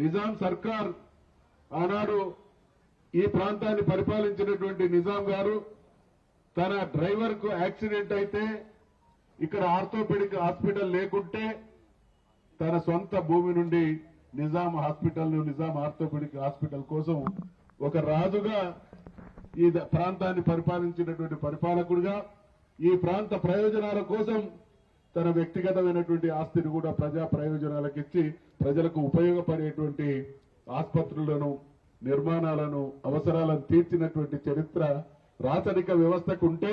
నిజాం సర్కార్ ఆనాడు ఈ ప్రాంతాన్ని పరిపాలించినటువంటి నిజాం గారు తన డ్రైవర్ కు యాక్సిడెంట్ అయితే ఇక్కడ ఆర్థోపెడిక్ హాస్పిటల్ లేకుంటే తన సొంత భూమి నుండి నిజాం ఆర్థోపెడిక్ హాస్పిటల్ కోసం ఒక రాజుగా ఈ ప్రాంతాన్ని పరిపాలించినటువంటి పరిపాలకుడిగా ఈ ప్రాంత ప్రయోజనాల కోసం తన వ్యక్తిగతమైనటువంటి ఆస్తిని కూడా ప్రజా ప్రయోజనాలకు ఇచ్చి ప్రజలకు ఉపయోగపడేటువంటి ఆసుపత్రులను నిర్మాణాలను అవసరాలను తీర్చినటువంటి చరిత్ర రాచరిక వ్యవస్థకు ఉంటే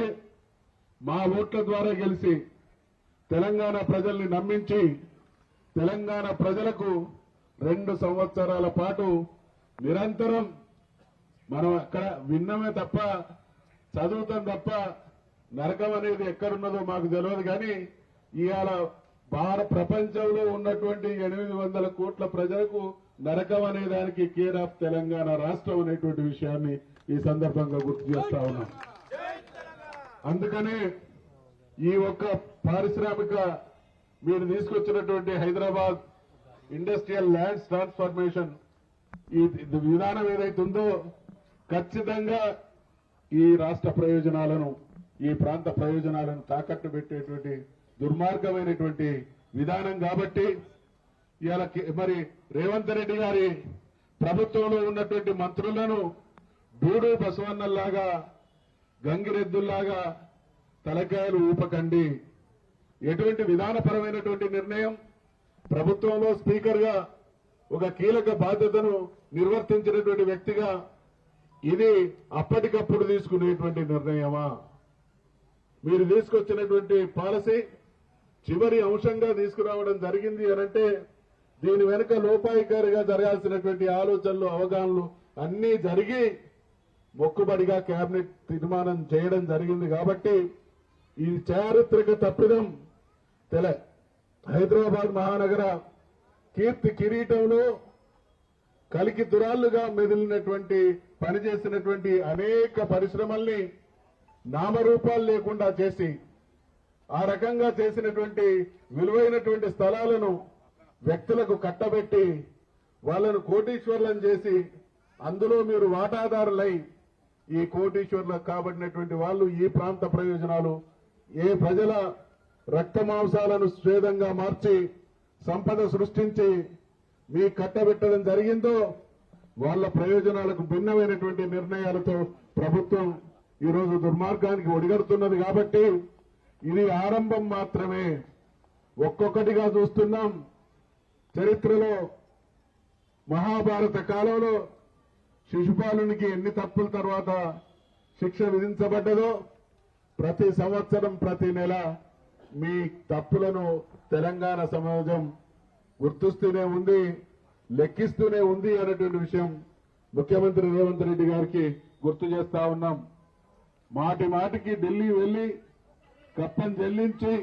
మా ఓట్ల ద్వారా గెలిచి తెలంగాణ ప్రజల్ని నమ్మించి తెలంగాణ ప్రజలకు 2 సంవత్సరాల పాటు నిరంతరం మనం అక్కడ విన్నమే తప్ప చదువుతాం తప్ప నరకం అనేది ఎక్కడున్నదో మాకు తెలియదు. కానీ ఇవాళ ప్రపంచంలో ఉన్నటువంటి 800 కోట్ల ప్రజలకు నరకం అనే దానికి కేర్ ఆఫ్ తెలంగాణ రాష్ట్రం అనేటువంటి విషయాన్ని ఈ సందర్భంగా గుర్తు చేస్తా ఉన్నాం. అందుకనే ఈ ఒక్క పారిశ్రామిక మీరు తీసుకొచ్చినటువంటి హైదరాబాద్ ఇండస్ట్రియల్ ల్యాండ్స్ ట్రాన్స్ఫర్మేషన్ ఈ విధానం ఏదైతుందో ఖచ్చితంగా ఈ రాష్ట్ర ప్రయోజనాలను ఈ ప్రాంత ప్రయోజనాలను తాకట్టు పెట్టేటువంటి దుర్మార్గమైనటువంటి విధానం కాబట్టి ఇవాళ మరి రేవంత్ రెడ్డి గారి ప్రభుత్వంలో ఉన్నటువంటి మంత్రులను డూడు బసవన్నల్లాగా గంగిరెద్దుల్లాగా తలకాయలు ఊపకండి. ఎటువంటి విధానపరమైనటువంటి నిర్ణయం ప్రభుత్వంలో స్పీకర్ గా ఒక కీలక బాధ్యతను నిర్వర్తించినటువంటి వ్యక్తిగా ఇది అప్పటికప్పుడు తీసుకునేటువంటి నిర్ణయమా? మీరు తీసుకొచ్చినటువంటి పాలసీ చివరి అంశంగా తీసుకురావడం జరిగింది అనంటే దీని వెనుక లోపాయికారిగా జరగాల్సినటువంటి ఆలోచనలు అవగాహనలు అన్నీ జరిగి మొక్కుబడిగా కేబినెట్ తీర్మానం చేయడం జరిగింది. కాబట్టి ఈ చారిత్రక తప్పిదం హైదరాబాద్ మహానగర కీర్తి కిరీటంలో కలికి దురాళ్లుగా మెదిలినటువంటి పనిచేసినటువంటి అనేక పరిశ్రమల్ని నామరూపాలు లేకుండా చేసి ఆ రకంగా చేసినటువంటి విలువైనటువంటి స్థలాలను వ్యక్తులకు కట్టబెట్టి వాళ్లను కోటీశ్వర్లను చేసి అందులో మీరు వాటాదారులై ఈ కోటీశ్వర్లకు కాబడినటువంటి వాళ్ళు ఈ ప్రాంత ప్రయోజనాలు ఏ ప్రజల రక్తమాంసాలను స్వేదంగా మార్చి సంపద సృష్టించి మీ కట్టబెట్టడం జరిగిందో వాళ్ళ ప్రయోజనాలకు భిన్నమైనటువంటి నిర్ణయాలతో ప్రభుత్వం ఈరోజు దుర్మార్గానికి ఒడిగడుతున్నది. కాబట్టి ఇది ఆరంభం మాత్రమే. ఒక్కొక్కటిగా చూస్తున్నాం. చరిత్రలో మహాభారత కాలంలో శిశుపాలునికి ఎన్ని తప్పుల తర్వాత శిక్ష విధించబడ్డదో ప్రతి సంవత్సరం ప్రతి నెల మీ తప్పులను తెలంగాణ సమాజం గుర్తిస్తూనే ఉంది, లెక్కిస్తూనే ఉంది అనేటువంటి విషయం ముఖ్యమంత్రి రేవంత్ రెడ్డి గారికి గుర్తు చేస్తా ఉన్నాం. మాటి మాటికి ఢిల్లీ వెళ్లి కప్పం చెల్లించి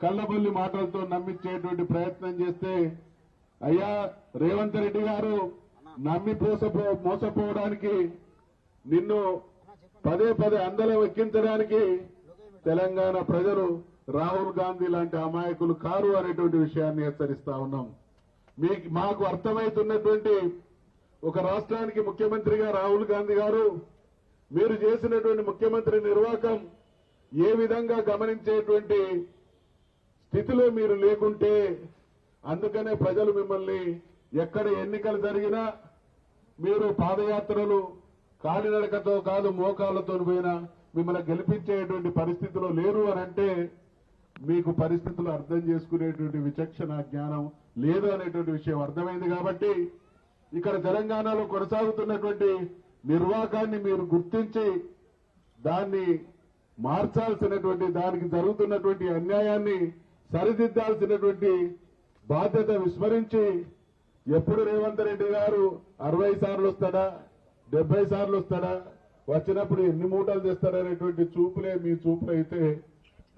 కళ్ళబొల్లి మాటలతో నమ్మించేటువంటి ప్రయత్నం చేస్తే అయ్యా రేవంత్ రెడ్డి గారు నమ్మి మోసపోవడానికి నిన్ను పదే అందలం ఎక్కించడానికి తెలంగాణ ప్రజలు రాహుల్ గాంధీ లాంటి అమాయకులు కారు అనేటువంటి విషయాన్ని హెచ్చరిస్తా ఉన్నాం. మాకు అర్థమవుతున్నటువంటి ఒక రాష్ట్రానికి ముఖ్యమంత్రిగా రాహుల్ గాంధీ గారు మీరు చేసినటువంటి ముఖ్యమంత్రి నిర్వాహకం ఏ విధంగా గమనించేటువంటి స్థితిలో మీరు లేకుంటే అందుకనే ప్రజలు మిమ్మల్ని ఎక్కడ ఎన్నికలు జరిగినా మీరు పాదయాత్రలు కాలినడకతో కాదు మోకాళ్లతో పోయినా మిమ్మల్ని గెలిపించేటువంటి పరిస్థితిలో లేరు అనంటే మీకు పరిస్థితులు అర్థం చేసుకునేటువంటి విచక్షణ జ్ఞానం లేదు అనేటువంటి విషయం అర్థమైంది. కాబట్టి ఇక్కడ తెలంగాణలో కొనసాగుతున్నటువంటి నిర్వాహకాన్ని మీరు గుర్తించి దాన్ని మార్చాల్సినటువంటి దానికి జరుగుతున్నటువంటి అన్యాయాన్ని సరిదిద్దాల్సినటువంటి బాధ్యత విస్మరించి ఎప్పుడు రేవంత్ రెడ్డి గారు 60 సార్లు వస్తాడా 70 సార్లు వస్తాడా వచ్చినప్పుడు ఎన్ని మూటలు తెస్తాడనేటువంటి చూపులే మీ చూపులైతే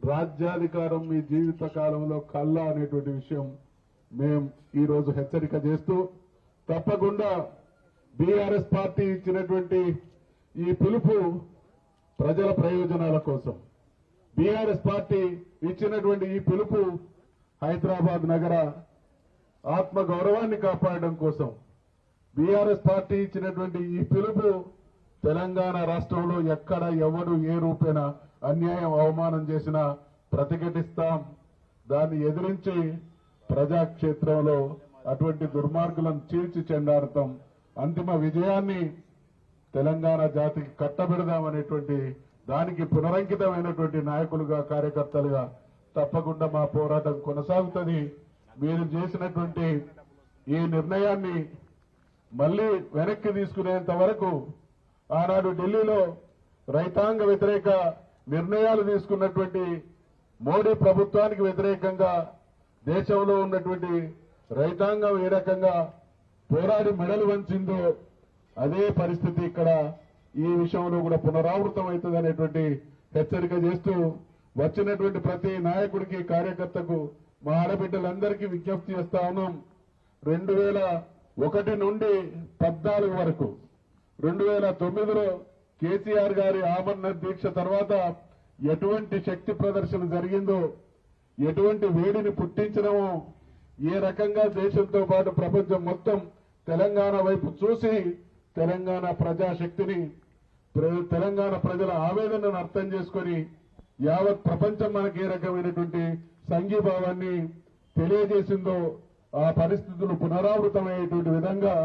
రాజ్యాధికారం మీ జీవిత కాలంలో కల్లా అనేటువంటి విషయం మేము ఈ రోజు హెచ్చరిక చేస్తూ తప్పకుండా బీఆర్ఎస్ పార్టీ ఇచ్చినటువంటి ఈ పిలుపు ప్రజల ప్రయోజనాల కోసం బీఆర్ఎస్ పార్టీ ఇచ్చినటువంటి ఈ పిలుపు హైదరాబాద్ నగర ఆత్మ గౌరవాన్ని కాపాడడం కోసం బీఆర్ఎస్ పార్టీ ఇచ్చినటువంటి ఈ పిలుపు తెలంగాణ రాష్ట్రంలో ఎక్కడ ఎవరు ఏ రూపేణ అన్యాయం అవమానం చేసినా ప్రతిఘటిస్తాం. దాన్ని ఎదిరించి ప్రజాక్షేత్రంలో అటువంటి దుర్మార్గులను చీల్చి చెండాడతాం. అంతిమ విజయాన్ని తెలంగాణ జాతికి కట్టబెడదామనేటువంటి దానికి పునరంకితమైనటువంటి నాయకులుగా కార్యకర్తలుగా తప్పకుండా మా పోరాటం కొనసాగుతుంది. మీరు చేసినటువంటి ఈ నిర్ణయాన్ని మళ్లీ వెనక్కి తీసుకునేంత వరకు ఆనాడు ఢిల్లీలో రైతాంగ వ్యతిరేక నిర్ణయాలు తీసుకున్నటువంటి మోడీ ప్రభుత్వానికి వ్యతిరేకంగా దేశంలో ఉన్నటువంటి రైతాంగం ఏ రకంగా పోరాడి మెడలు వంచిందో అదే పరిస్థితి ఇక్కడ ఈ విషయంలో కూడా పునరావృతం అవుతుంది అనేటువంటి హెచ్చరిక చేస్తూ వచ్చినటువంటి ప్రతి నాయకుడికి కార్యకర్తకు మా ఆడబిడ్డలందరికీ విజ్ఞప్తి చేస్తా ఉన్నాం. 2001 నుండి 14 వరకు 2009లో కేసీఆర్ గారి ఆమరణ దీక్ష తర్వాత ఎటువంటి శక్తి ప్రదర్శన జరిగిందో, ఎటువంటి వేడిని పుట్టించడమో, ఏ రకంగా దేశంతో పాటు ప్రపంచం మొత్తం తెలంగాణ వైపు చూసి తెలంగాణ ప్రజాశక్తిని తెలంగాణ ప్రజల ఆవేదనను అర్థం చేసుకొని యావత్ ప్రపంచం మనకి ఏ రకమైనటువంటి సంఘీభావాన్ని తెలియజేసిందో ఆ పరిస్థితులు పునరావృతమయ్యేటువంటి విధంగా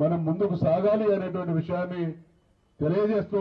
మనం ముందుకు సాగాలి అనేటువంటి విషయాన్ని తెలియజేస్తూ